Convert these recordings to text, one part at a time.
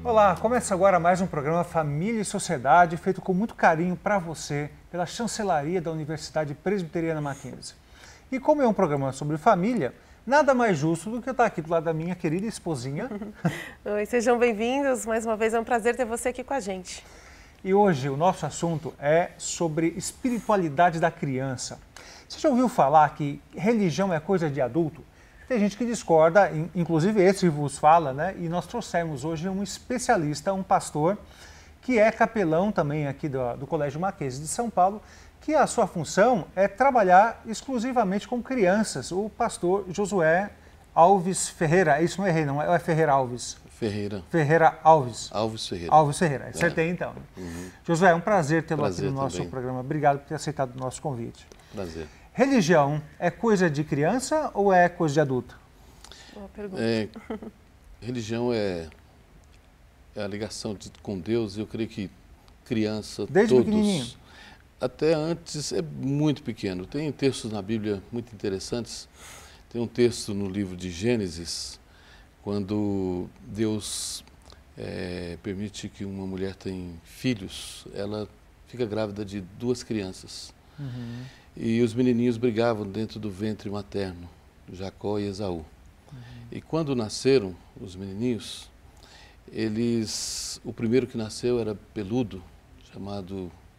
Olá, começa agora mais um programa Família e Sociedade, feito com muito carinho para você, pela chancelaria da Universidade Presbiteriana Mackenzie. E como é um programa sobre família, nada mais justo do que eu estar aqui do lado da minha querida esposinha. Oi, sejam bem-vindos. Mais uma vez é um prazer ter você aqui com a gente. E hoje o nosso assunto é sobre espiritualidade da criança. Você já ouviu falar que religião é coisa de adulto? Tem gente que discorda, inclusive esse vos fala, né? E nós trouxemos hoje um especialista, um pastor, que é capelão também aqui do Colégio Mackenzie de São Paulo, que a sua função é trabalhar exclusivamente com crianças, o pastor Josué Alves Ferreira. Isso não errei, não é Ferreira Alves? Ferreira Alves. Alves Ferreira. Alves Ferreira, acertei então. Uhum. Josué, é um prazer tê-lo aqui no nosso também. programa. Obrigado por ter aceitado o nosso convite. Prazer. Religião é coisa de criança ou é coisa de adulto? Boa pergunta. Religião é a ligação com Deus. Eu creio que criança, desde todos, pequenininho? Até antes, é muito pequeno. Tem textos na Bíblia muito interessantes. Tem um texto no livro de Gênesis, quando Deus permite que uma mulher tenha filhos, ela fica grávida de 2 crianças. Uhum. E os menininhos brigavam dentro do ventre materno, Jacó e Esaú. Uhum. E quando nasceram os menininhos, o primeiro que nasceu era peludo,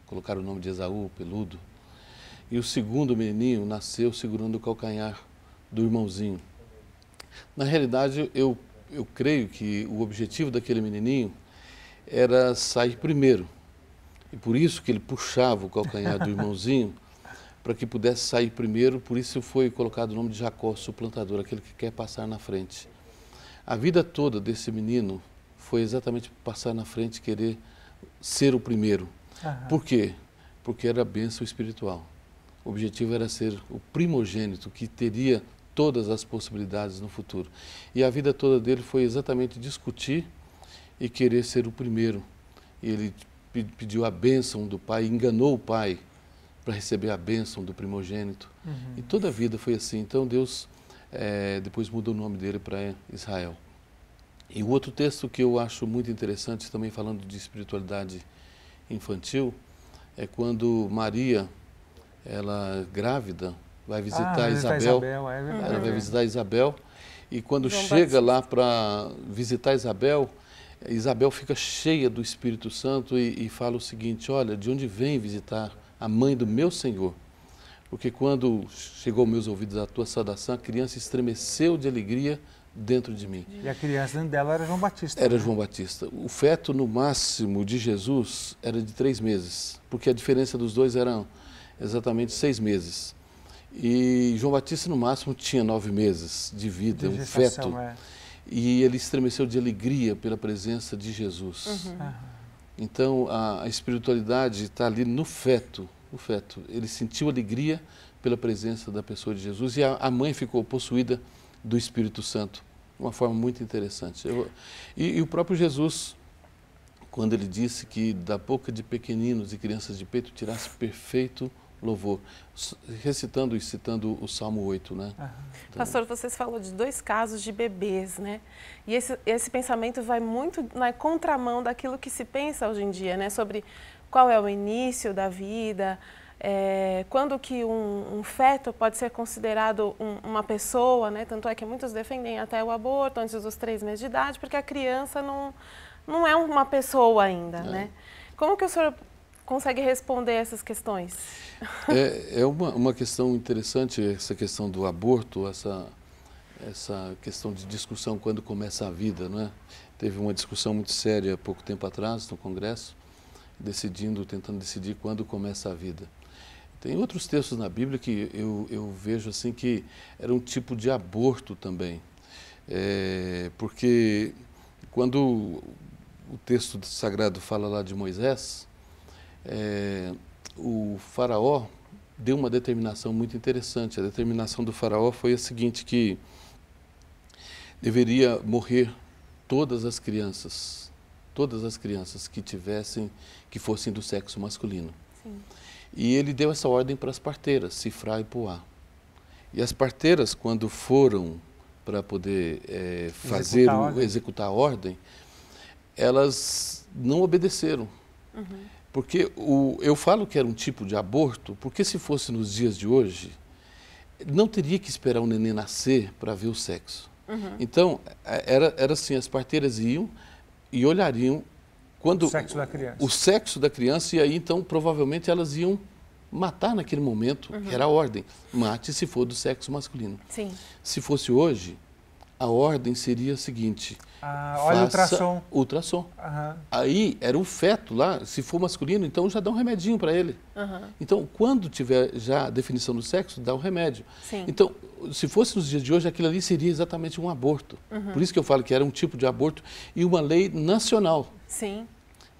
colocaram o nome de Esaú, peludo. E o segundo menininho nasceu segurando o calcanhar do irmãozinho. Na realidade, eu creio que o objetivo daquele menininho era sair primeiro. E por isso que ele puxava o calcanhar do irmãozinho, para que pudesse sair primeiro, por isso foi colocado o nome de Jacó, suplantador, aquele que quer passar na frente. A vida toda desse menino foi exatamente passar na frente, querer ser o primeiro. Aham. Por quê? Porque era a bênção espiritual. O objetivo era ser o primogênito, que teria todas as possibilidades no futuro. E a vida toda dele foi exatamente discutir e querer ser o primeiro. E ele pediu a bênção do pai, enganou o pai, para receber a bênção do primogênito. Uhum. E toda a vida foi assim. Então Deus depois mudou o nome dele para Israel. E o outro texto que eu acho muito interessante, também falando de espiritualidade infantil, é quando Maria, ela grávida, vai visitar Isabel. Ela vai visitar Isabel. E quando chega lá para visitar Isabel, Isabel fica cheia do Espírito Santo e fala o seguinte: olha, de onde vem visitar a mãe do meu Senhor? Porque quando chegou aos meus ouvidos a tua saudação, a criança estremeceu de alegria dentro de mim. E a criança dentro dela era João Batista. Era João Batista. O feto no máximo de Jesus era de 3 meses, porque a diferença dos dois era exatamente 6 meses. E João Batista no máximo tinha 9 meses de vida, um feto. E ele estremeceu de alegria pela presença de Jesus. Uhum. Então, a espiritualidade está ali no feto. Ele sentiu alegria pela presença da pessoa de Jesus e a mãe ficou possuída do Espírito Santo, de uma forma muito interessante. E o próprio Jesus, quando ele disse que da boca de pequeninos e crianças de peito tirasse perfeito louvor, recitando e citando o Salmo 8, né? Uhum. Então, pastor, vocês falaram de 2 casos de bebês, né? E esse pensamento vai muito na contramão daquilo que se pensa hoje em dia, né? Sobre qual é o início da vida, quando que um feto pode ser considerado uma pessoa, né? Tanto é que muitos defendem até o aborto antes dos 3 meses de idade, porque a criança não é uma pessoa ainda, né? Como que o senhor consegue responder essas questões? É uma questão interessante, essa questão do aborto, essa questão de discussão quando começa a vida, não é? Teve uma discussão muito séria há pouco tempo atrás no Congresso, tentando decidir quando começa a vida. Tem outros textos na Bíblia que eu vejo assim que era um tipo de aborto também, porque quando o texto sagrado fala lá de Moisés, o faraó deu uma determinação muito interessante. A determinação do faraó foi a seguinte, que deveria morrer todas as crianças que fossem do sexo masculino. Sim. E ele deu essa ordem para as parteiras, Sifrá e Puá. E as parteiras, quando foram para poder executar a ordem, elas não obedeceram. Porque eu falo que era um tipo de aborto, porque se fosse nos dias de hoje, não teria que esperar o neném nascer para ver o sexo. Então, era assim, as parteiras iam e olhariam quando o sexo da criança, e aí então provavelmente elas iam matar naquele momento, que era a ordem, mate se for do sexo masculino. Sim. Se fosse hoje, a ordem seria a seguinte: olha o ultrassom. Ultrassom. Aí era o feto lá, se for masculino, então já dá um remedinho para ele. Então, quando tiver já a definição do sexo, dá um remédio. Sim. Então, se fosse nos dias de hoje, aquilo ali seria exatamente um aborto. Por isso que eu falo que era um tipo de aborto e uma lei nacional. Sim.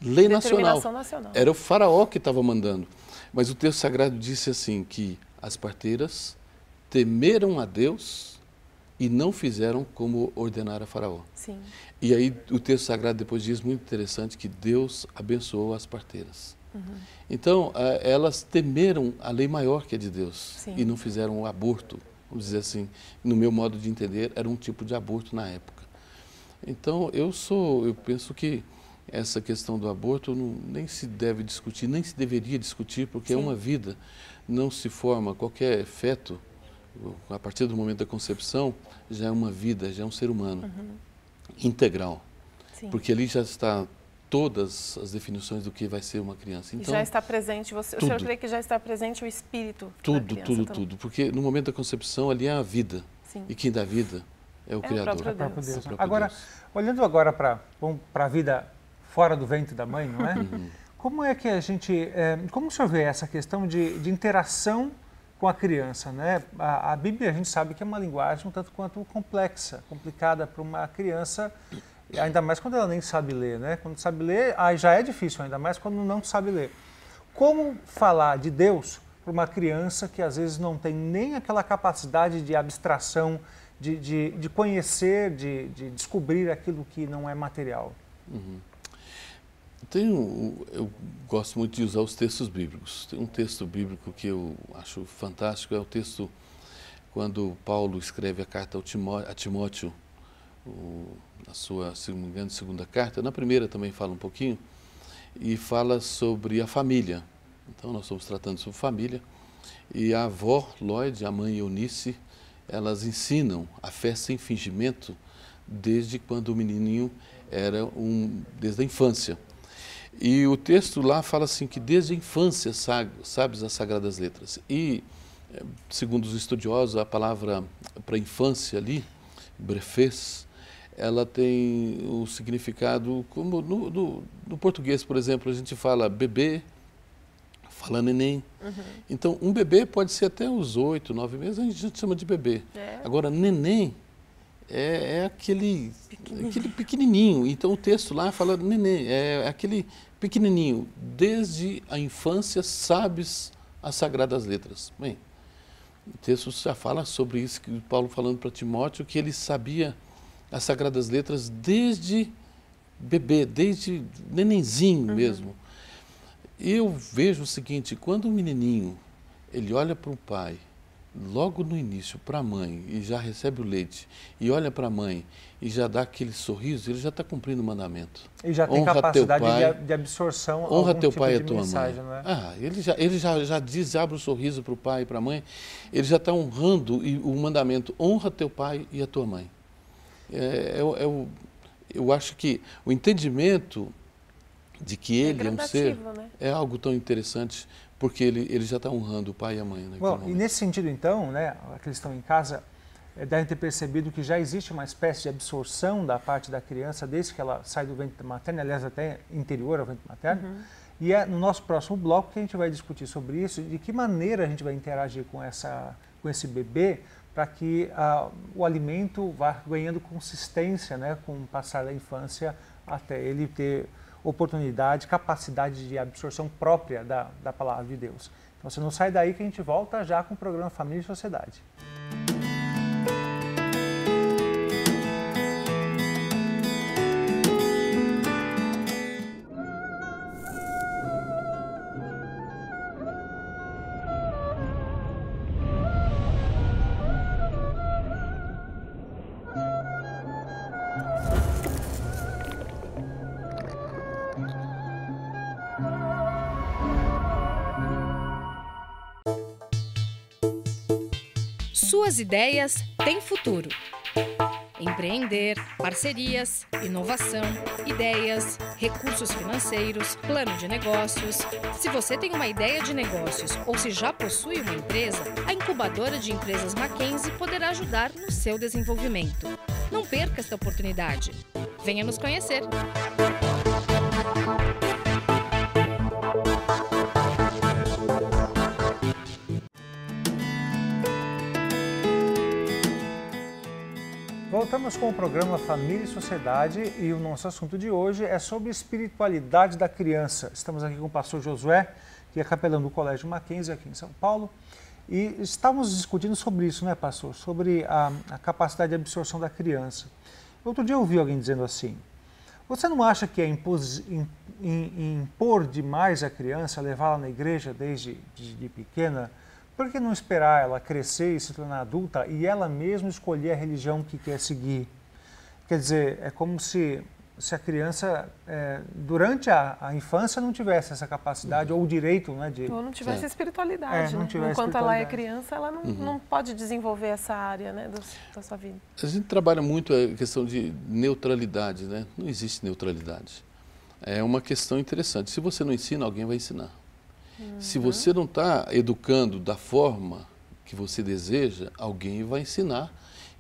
Lei nacional. nacional. Era o faraó que estava mandando. Mas o texto sagrado disse assim, que as parteiras temeram a Deus e não fizeram como ordenara Faraó. Sim. E aí o texto sagrado depois diz, muito interessante, que Deus abençoou as parteiras. Então, elas temeram a lei maior que é de Deus. Sim. E não fizeram o aborto, vamos dizer assim, no meu modo de entender, era um tipo de aborto na época. Então, eu penso que essa questão do aborto nem se deve discutir, nem se deveria discutir, porque é uma vida, não se forma qualquer feto. A partir do momento da concepção, já é uma vida, já é um ser humano integral. Sim. Porque ali já está todas as definições do que vai ser uma criança. Então, já está presente, o senhor crê que já está presente o espírito da criança? Tudo. Porque no momento da concepção, ali é a vida. Sim. E quem dá vida é o Criador. O próprio Deus. Agora, olhando agora para a vida fora do ventre da mãe, não é? Como é que a gente... como o senhor vê essa questão de interação com a criança, né? A Bíblia, a gente sabe que é uma linguagem um tanto quanto complexa, complicada para uma criança, ainda mais quando ela nem sabe ler, né? Quando sabe ler, aí já é difícil, ainda mais quando não sabe ler. Como falar de Deus para uma criança que às vezes não tem nem aquela capacidade de abstração, de conhecer, de descobrir aquilo que não é material? Eu gosto muito de usar os textos bíblicos. Tem um texto bíblico que eu acho fantástico, é o texto quando Paulo escreve a carta a Timóteo, na sua, se não me engano, segunda carta. Na primeira também fala um pouquinho, e fala sobre a família. Então nós estamos tratando sobre família, e a avó Lloyd, a mãe Eunice, elas ensinam a fé sem fingimento desde quando o menininho era desde a infância. E o texto lá fala assim que desde a infância sabes as Sagradas Letras. E, segundo os estudiosos, a palavra para infância ali, brefês, ela tem o significado, como no português, por exemplo, a gente fala bebê, fala neném. Então, um bebê pode ser até os 8, 9 meses, a gente chama de bebê. Agora, neném é aquele pequenininho. Então, o texto lá fala neném, é aquele pequenininho. Desde a infância sabes as Sagradas Letras. Bem, o texto já fala sobre isso, que Paulo falando para Timóteo, que ele sabia as Sagradas Letras desde bebê, desde nenenzinho mesmo. E eu vejo o seguinte, quando o menininho, ele olha para o pai, logo no início, para a mãe, e já recebe o leite, e olha para a mãe, e já dá aquele sorriso, ele já está cumprindo o mandamento. E já tem capacidade de absorção. Honra teu pai e a tua mensagem, mãe. Não é? Ele já diz, abre o sorriso para o pai e para a mãe, ele já está honrando o mandamento, honra teu pai e a tua mãe. Eu acho que o entendimento de que ele é um ser, né? É algo tão interessante, porque ele já está honrando o pai e a mãe. Bom, e nesse sentido, então, né, aqueles que estão em casa devem ter percebido que já existe uma espécie de absorção da parte da criança desde que ela sai do ventre materno, aliás, até interior ao ventre materno. E é no nosso próximo bloco que a gente vai discutir sobre isso, de que maneira a gente vai interagir com esse bebê para que o alimento vá ganhando consistência, né, com o passar da infância até ele ter oportunidade, capacidade de absorção própria da palavra de Deus. Então você não sai daí que a gente volta já com o programa Família e Sociedade. Suas ideias têm futuro. Empreender, parcerias, inovação, ideias, recursos financeiros, plano de negócios. Se você tem uma ideia de negócios ou se já possui uma empresa, a incubadora de empresas Mackenzie poderá ajudar no seu desenvolvimento. Não perca esta oportunidade. Venha nos conhecer. Voltamos com o programa Família e Sociedade e o nosso assunto de hoje é sobre espiritualidade da criança. Estamos aqui com o pastor Josué, que é capelão do Colégio Mackenzie aqui em São Paulo, e estávamos discutindo sobre isso, né, pastor? Sobre a capacidade de absorção da criança. Outro dia eu ouvi alguém dizendo assim: você não acha que é impor demais a criança, levá-la na igreja desde de pequena? Por que não esperar ela crescer e se tornar adulta e ela mesma escolher a religião que quer seguir? Quer dizer, é como se a criança, durante a infância, não tivesse essa capacidade ou o direito, né, de... Ou não tivesse espiritualidade, não tivesse Enquanto ela é criança, ela não pode desenvolver essa área, né, da sua vida. A gente trabalha muito a questão de neutralidade, né? Não existe neutralidade. É uma questão interessante. Se você não ensina, alguém vai ensinar. Se você não está educando da forma que você deseja, alguém vai ensinar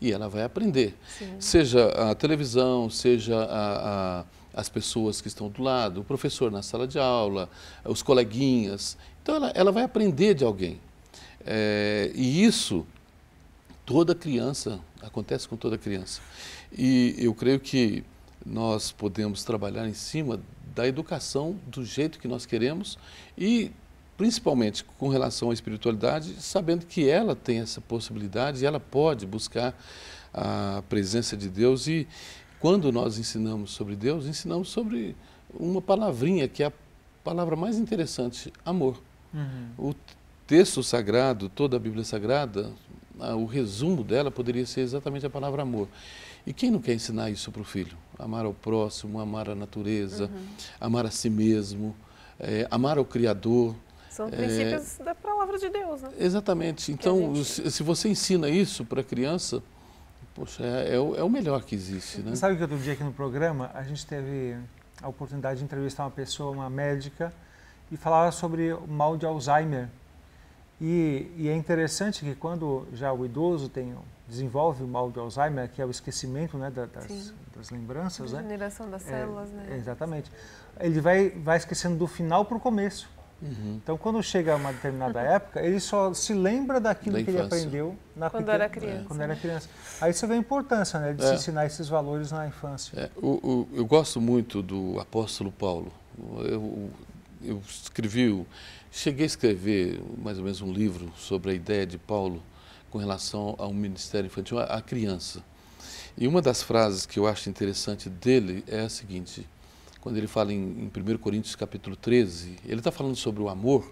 e ela vai aprender. Sim. Seja a televisão, seja as pessoas que estão do lado, o professor na sala de aula, os coleguinhas. Então ela vai aprender de alguém. E isso, toda criança, acontece com toda criança. E eu creio que nós podemos trabalhar em cima da educação do jeito que nós queremos e principalmente com relação à espiritualidade, sabendo que ela tem essa possibilidade e ela pode buscar a presença de Deus. E quando nós ensinamos sobre Deus, ensinamos sobre uma palavrinha que é a palavra mais interessante: amor. O texto sagrado, toda a Bíblia Sagrada, o resumo dela poderia ser exatamente a palavra amor. E quem não quer ensinar isso para o filho? Amar ao próximo, amar a natureza, amar a si mesmo, amar ao Criador. São princípios da palavra de Deus, né? Exatamente. Então, se você ensina isso para a criança, poxa, é o melhor que existe, né? Sabe que outro dia aqui no programa, a gente teve a oportunidade de entrevistar uma pessoa, uma médica, e falava sobre o mal de Alzheimer. E é interessante que quando já o idoso desenvolve o mal de Alzheimer, que é o esquecimento, né, das lembranças, né? Regeneração das células, né? Exatamente. Ele vai esquecendo do final para o começo. Então, quando chega a uma determinada época, ele só se lembra daquilo que ele aprendeu quando era criança. Quando era criança. Aí você vê a importância, né, de se ensinar esses valores na infância. Eu gosto muito do apóstolo Paulo. Eu cheguei a escrever mais ou menos um livro sobre a ideia de Paulo com relação ao ministério infantil, à criança. E uma das frases que eu acho interessante dele é a seguinte: quando ele fala em 1 Coríntios capítulo 13, ele está falando sobre o amor,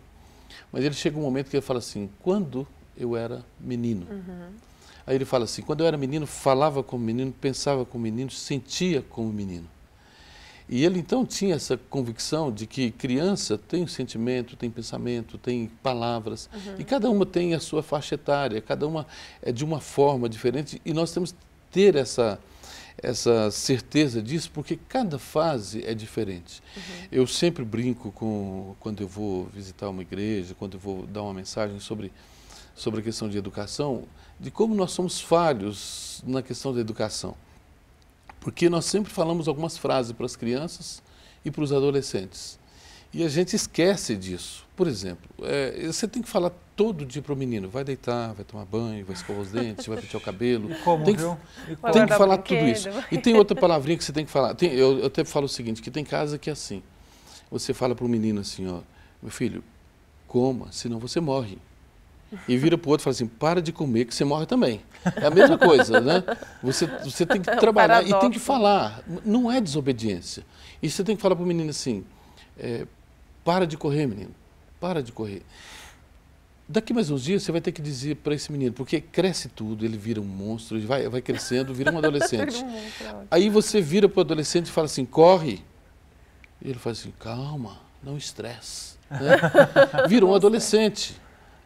mas ele chega um momento que ele fala assim: quando eu era menino. Aí ele fala assim: quando eu era menino, falava como menino, pensava como menino, sentia como menino. E ele então tinha essa convicção de que criança tem sentimento, tem pensamento, tem palavras, e cada uma tem a sua faixa etária, cada uma é de uma forma diferente, e nós temos que ter essa certeza disso, porque cada fase é diferente. Eu sempre brinco quando eu vou visitar uma igreja, quando eu vou dar uma mensagem sobre a questão de educação, de como nós somos falhos na questão da educação. Porque nós sempre falamos algumas frases para as crianças e para os adolescentes. E a gente esquece disso. Por exemplo, você tem que falar todo dia para o menino: vai deitar, vai tomar banho, vai escovar os dentes, vai pentear o cabelo. Tem que falar tudo isso. E tem outra palavrinha que você tem que falar. Eu até falo o seguinte, que tem casa que é assim. Você fala para o menino assim: ó, meu filho, coma, senão você morre. E vira para o outro e fala assim: para de comer que você morre também. É a mesma coisa, né? Você tem que trabalhar e tem que falar. Não é desobediência. E você tem que falar para o menino assim: para de correr, menino, para de correr. Daqui mais uns dias você vai ter que dizer para esse menino, porque cresce tudo, ele vira um monstro, ele vai crescendo, vira um adolescente. Aí você vira para o adolescente e fala assim: corre. E ele fala assim: calma, não estresse. Né? Vira um adolescente.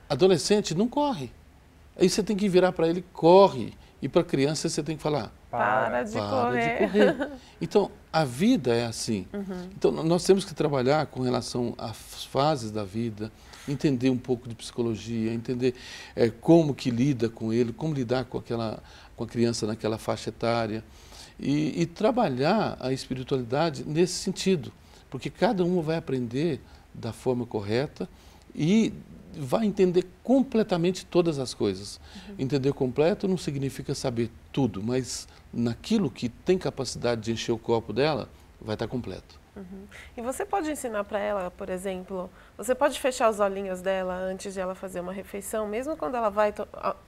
Adolescente não corre. Aí você tem que virar para ele, corre. E para a criança você tem que falar, para de correr. Então, a vida é assim. Então, nós temos que trabalhar com relação às fases da vida, entender um pouco de psicologia, entender como que lida com ele, como lidar com a criança naquela faixa etária e trabalhar a espiritualidade nesse sentido, porque cada um vai aprender da forma correta e vai entender completamente todas as coisas. Entender completo não significa saber tudo, mas naquilo que tem capacidade de encher o copo dela, vai estar completo. E você pode ensinar para ela, por exemplo, você pode fechar os olhinhos dela antes de ela fazer uma refeição, mesmo quando ela vai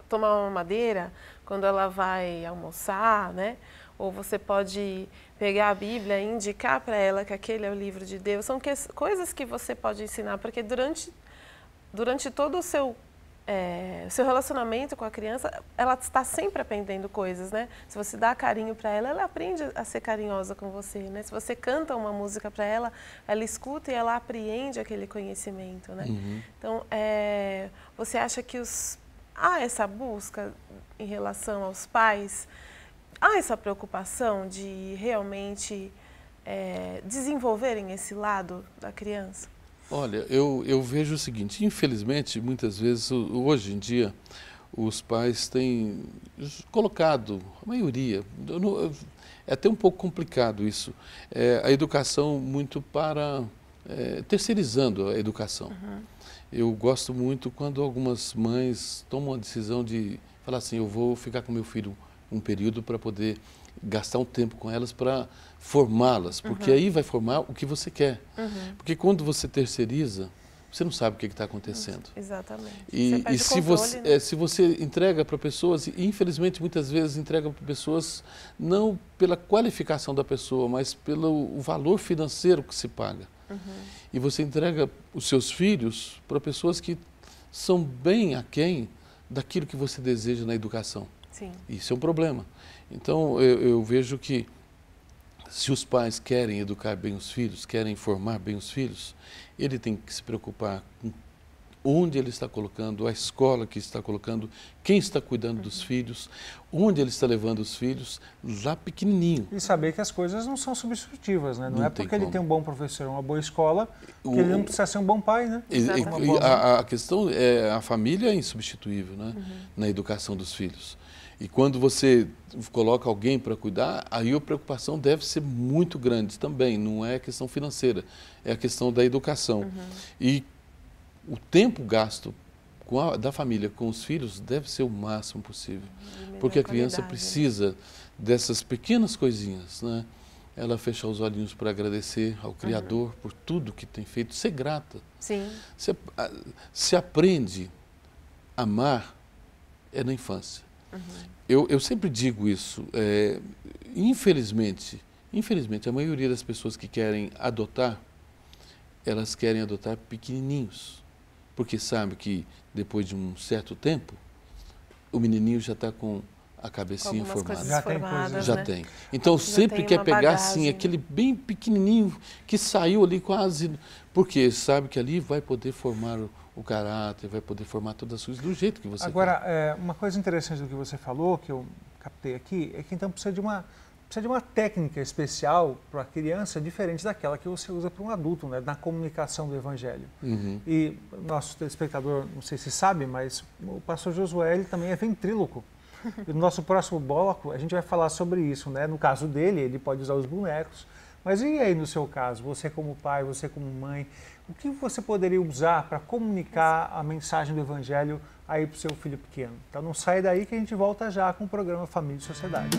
tomar uma mamadeira, quando ela vai almoçar, né? Ou você pode pegar a Bíblia e indicar para ela que aquele é o livro de Deus. São coisas que você pode ensinar, porque durante todo o seu relacionamento com a criança, ela está sempre aprendendo coisas, né? Se você dá carinho para ela, ela aprende a ser carinhosa com você, né? Se você canta uma música para ela, ela escuta e ela apreende aquele conhecimento, né? Então, você acha que há essa busca em relação aos pais, há essa preocupação de realmente desenvolverem esse lado da criança? Olha, eu vejo o seguinte, infelizmente, muitas vezes, hoje em dia, os pais têm colocado, a maioria, é até um pouco complicado isso, a educação muito terceirizando a educação. Eu gosto muito quando algumas mães tomam a decisão de falar assim, eu vou ficar com meu filho um período para poder gastar um tempo com elas para formá-las, porque aí vai formar o que você quer. Porque quando você terceiriza, você não sabe o que está acontecendo. Exatamente. E se você entrega para pessoas, e infelizmente muitas vezes entrega para pessoas não pela qualificação da pessoa, mas pelo valor financeiro que se paga. E você entrega os seus filhos para pessoas que são bem aquém daquilo que você deseja na educação. Sim. Isso é um problema. Então, eu vejo que se os pais querem educar bem os filhos, querem formar bem os filhos, ele tem que se preocupar com onde ele está colocando, a escola que está colocando, quem está cuidando dos filhos, onde ele está levando os filhos, lá pequenininho. E saber que as coisas não são substitutivas, né? Não é porque ele tem um bom professor, uma boa escola, que ele não precisa ser um bom pai, né? A questão é a família é insubstituível, né? Na educação dos filhos. E quando você coloca alguém para cuidar, aí a preocupação deve ser muito grande também, não é a questão financeira, é a questão da educação. E o tempo gasto da família com os filhos deve ser o máximo possível, porque a criança precisa dessas pequenas coisinhas, né? Ela fechar os olhinhos para agradecer ao Criador por tudo que tem feito, ser grata. Sim. Se aprende a amar na infância. Eu sempre digo isso, infelizmente, a maioria das pessoas que querem adotar, elas querem adotar pequenininhos, porque sabe que depois de um certo tempo, o menininho já está com a cabecinha formada. Já tem. Então sempre quer pegar assim, aquele bem pequenininho que saiu ali quase, porque sabe que ali vai poder formar o caráter, vai poder formar todas as coisas do jeito que você quer. Agora, uma coisa interessante do que você falou, que eu captei aqui, é que então precisa de uma técnica especial para a criança diferente daquela que você usa para um adulto, né, na comunicação do Evangelho. E nosso telespectador, não sei se sabe, mas o pastor Josué ele também é ventríloco. E no nosso próximo bloco a gente vai falar sobre isso, né? No caso dele, ele pode usar os bonecos. Mas e aí no seu caso, você como pai, você como mãe, o que você poderia usar para comunicar a mensagem do Evangelho aí para o seu filho pequeno? Então não sai daí que a gente volta já com o programa Família e Sociedade.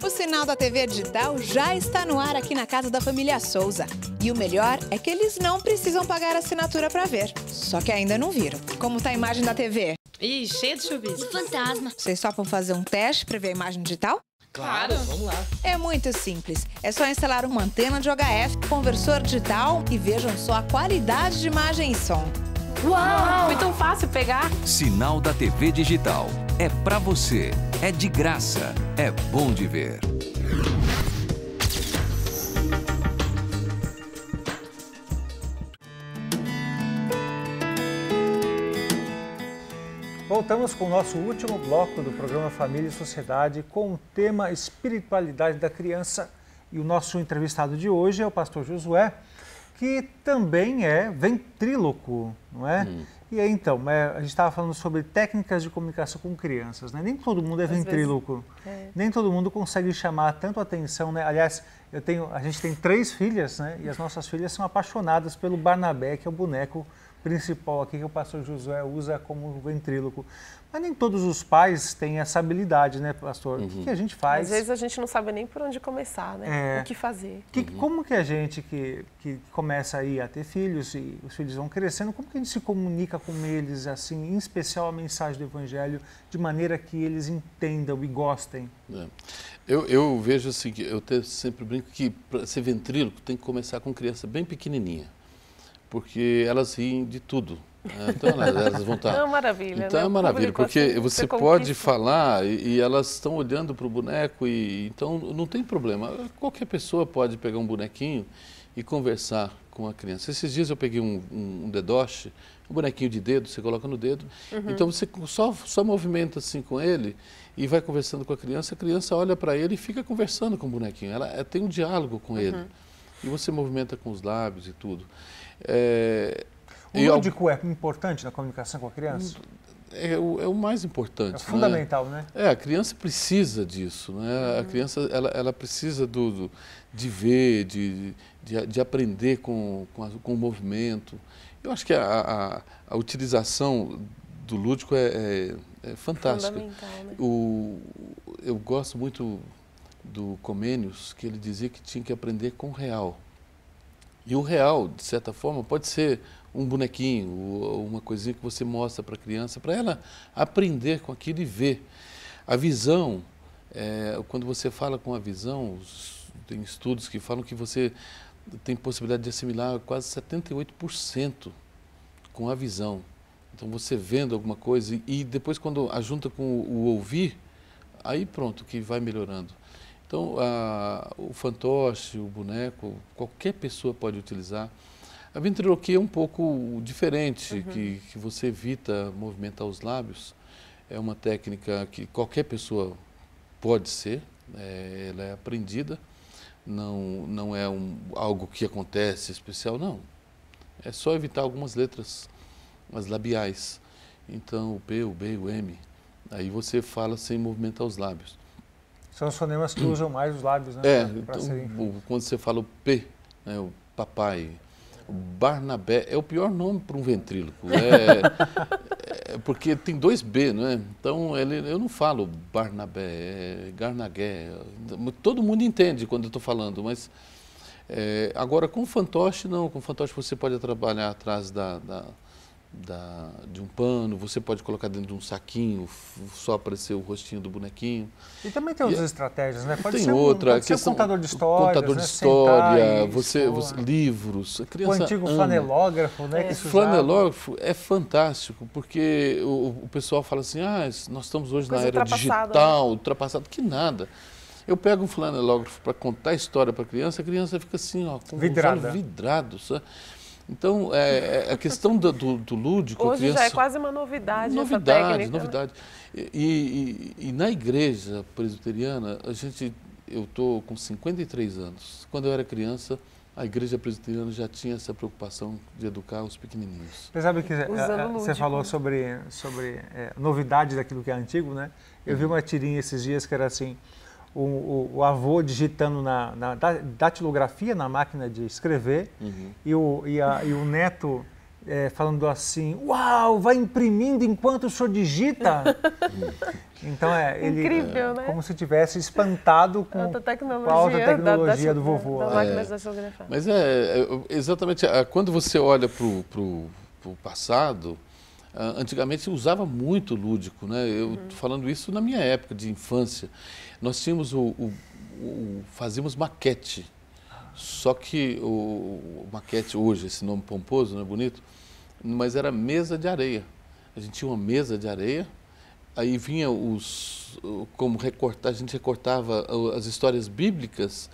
O Sinal da TV Digital já está no ar aqui na casa da família Souza. E o melhor é que eles não precisam pagar assinatura para ver. Só que ainda não viram. Como tá a imagem da TV? Ih, cheia de chuvisco. Fantasma. Vocês topam fazer um teste para ver a imagem digital? Claro, vamos lá. É muito simples. É só instalar uma antena de HF, conversor digital e vejam só a qualidade de imagem e som. Uau! Foi tão fácil pegar. Sinal da TV Digital. É pra você. É de graça. É bom de ver. Voltamos com o nosso último bloco do programa Família e Sociedade com o tema Espiritualidade da Criança. E o nosso entrevistado de hoje é o pastor Josué, que também é ventríloco, não é? E aí, então, a gente estava falando sobre técnicas de comunicação com crianças, né? Nem todo mundo é ventríloco, nem todo mundo consegue chamar tanto atenção, né? Aliás, a gente tem 3 filhas, né? E as nossas filhas são apaixonadas pelo Barnabé, que é o boneco principal aqui que o pastor Josué usa como ventríloco. Mas nem todos os pais têm essa habilidade, né, pastor? O que a gente faz? Às vezes a gente não sabe nem por onde começar, né? O que fazer. Como que a gente que começa aí a ter filhos e os filhos vão crescendo, como que a gente se comunica com eles, assim, em especial a mensagem do Evangelho, de maneira que eles entendam e gostem? Eu vejo assim, eu sempre brinco que para ser ventríloco tem que começar com criança bem pequenininha, porque elas riem de tudo. Então elas vão estar... É uma maravilha, então né? é maravilha, porque assim, você pode falar e elas estão olhando para o boneco e então não tem problema. Qualquer pessoa pode pegar um bonequinho e conversar com a criança. Esses dias eu peguei um dedoche, um bonequinho de dedo, você coloca no dedo, então você só movimenta assim com ele e vai conversando com a criança olha para ele e fica conversando com o bonequinho. Ela tem um diálogo com ele e você movimenta com os lábios e tudo. O lúdico é importante na comunicação com a criança? É o mais importante. É fundamental, né? A criança precisa disso, né? A criança ela precisa de ver, de aprender com o movimento. Eu acho que a utilização do lúdico é fantástica. Fundamental, né? Eu gosto muito do Comênios, que ele dizia que tinha que aprender com o real. E o real, de certa forma, pode ser um bonequinho, uma coisinha que você mostra para a criança, para ela aprender com aquilo e ver. A visão, quando você fala com a visão, tem estudos que falam que você tem possibilidade de assimilar quase 78% com a visão. Então, você vendo alguma coisa e depois quando ajunta com o ouvir, aí pronto, que vai melhorando. Então, o fantoche, o boneco, qualquer pessoa pode utilizar. A ventriloquia é um pouco diferente, que você evita movimentar os lábios. É uma técnica que qualquer pessoa pode ser, ela é aprendida, não é algo que acontece especial, não. É só evitar algumas letras, as labiais. Então, o P, o B, o M, aí você fala sem movimentar os lábios. São os fonemas que usam mais os lábios, né? Então, quando você fala o P, né, o papai, o Barnabé é o pior nome para um ventríloco, porque tem 2 B, não é? Então eu não falo Barnabé, é Garnagué. Todo mundo entende quando eu estou falando, mas agora com o fantoche não, com o fantoche você pode trabalhar atrás de um pano, você pode colocar dentro de um saquinho, só aparecer o rostinho do bonequinho. E também tem outras estratégias, né? Pode tem ser outra questão, um contador de histórias, contador né? de história, livros. A criança o antigo flanelógrafo, né? Flanelógrafo é fantástico, porque o pessoal fala assim, nós estamos hoje na era digital, ultrapassado, que nada. Eu pego um flanelógrafo para contar a história para a criança fica assim, com os olhos vidrados, sabe? Então, a questão do lúdico... Hoje já é quase uma novidade essa técnica. Novidade. E na igreja presbiteriana, eu estou com 53 anos. Quando eu era criança, a igreja presbiteriana já tinha essa preocupação de educar os pequenininhos. Você sabe que você falou sobre novidade daquilo que é antigo, né? Eu vi uma tirinha esses dias que era assim... O avô digitando na datilografia, na máquina de escrever, e o neto falando assim, uau, vai imprimindo enquanto o senhor digita. Então incrível, né? Como se tivesse espantado com a alta tecnologia do vovô. Da máquina de datilografar. Mas exatamente, quando você olha para o passado, antigamente se usava muito lúdico, né? Eu estou falando isso na minha época de infância. Nós tínhamos fazíamos maquete, só que o maquete hoje, esse nome pomposo, não é bonito, mas era mesa de areia. A gente tinha uma mesa de areia, aí vinha como recortar, a gente recortava as histórias bíblicas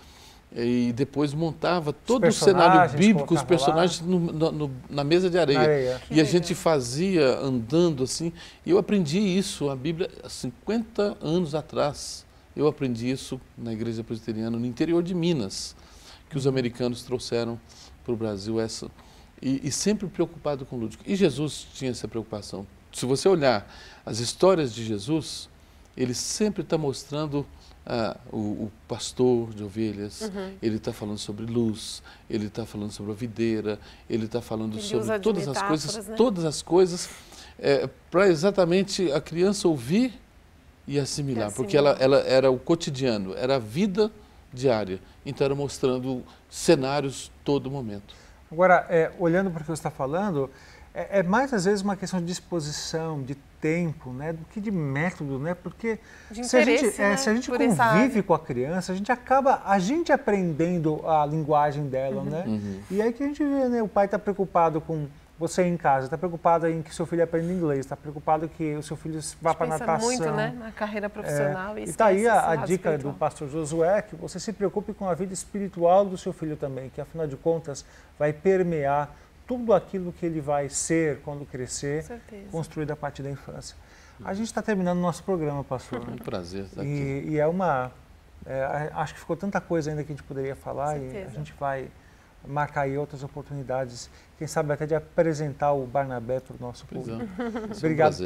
e depois montava todo o cenário bíblico, os personagens na mesa de areia. E a gente fazia andando assim. E eu aprendi isso, a Bíblia, há 50 anos atrás. Eu aprendi isso na Igreja Presbiteriana, no interior de Minas, que os americanos trouxeram para o Brasil e sempre preocupado com o lúdico. E Jesus tinha essa preocupação. Se você olhar as histórias de Jesus, ele sempre está mostrando o pastor de ovelhas, ele está falando sobre luz, ele está falando sobre a videira, ele está falando sobre todas as coisas, né? Todas as coisas, para exatamente a criança ouvir e assimilar, porque ela era o cotidiano, era a vida diária, então era mostrando cenários todo momento. Agora, olhando para o que você está falando, é mais às vezes uma questão de disposição, de tempo, né, do que de método, né? Porque se a gente convive com a criança, a gente acaba aprendendo a linguagem dela, né? E aí que a gente vê, né? O pai está preocupado com você em casa, está preocupado em que seu filho aprenda inglês, está preocupado que o seu filho vá para a natação. Muito, né, na carreira profissional. E está aí a dica do pastor Josué, que você se preocupe com a vida espiritual do seu filho também, que afinal de contas vai permear tudo aquilo que ele vai ser quando crescer, construído a partir da infância. A gente está terminando o nosso programa, pastor. É um prazer estar aqui. E acho que ficou tanta coisa ainda que a gente poderia falar e a gente vai marcar aí outras oportunidades, quem sabe até de apresentar o Barnabé para o nosso público. Obrigado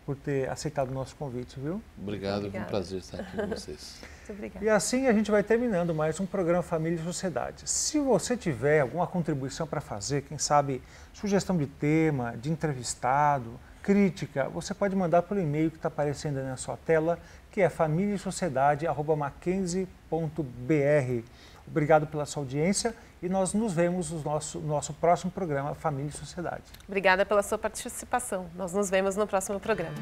por ter aceitado o nosso convite, viu? Obrigado, foi um prazer estar aqui com vocês. Muito obrigada. E assim a gente vai terminando mais um programa Família e Sociedade. Se você tiver alguma contribuição para fazer, quem sabe sugestão de tema, de entrevistado, crítica, você pode mandar pelo e-mail que está aparecendo aí na sua tela, que é familiaesociedade@mackenzie.br. Obrigado pela sua audiência e nós nos vemos no nosso próximo programa Família e Sociedade. Obrigada pela sua participação. Nós nos vemos no próximo programa.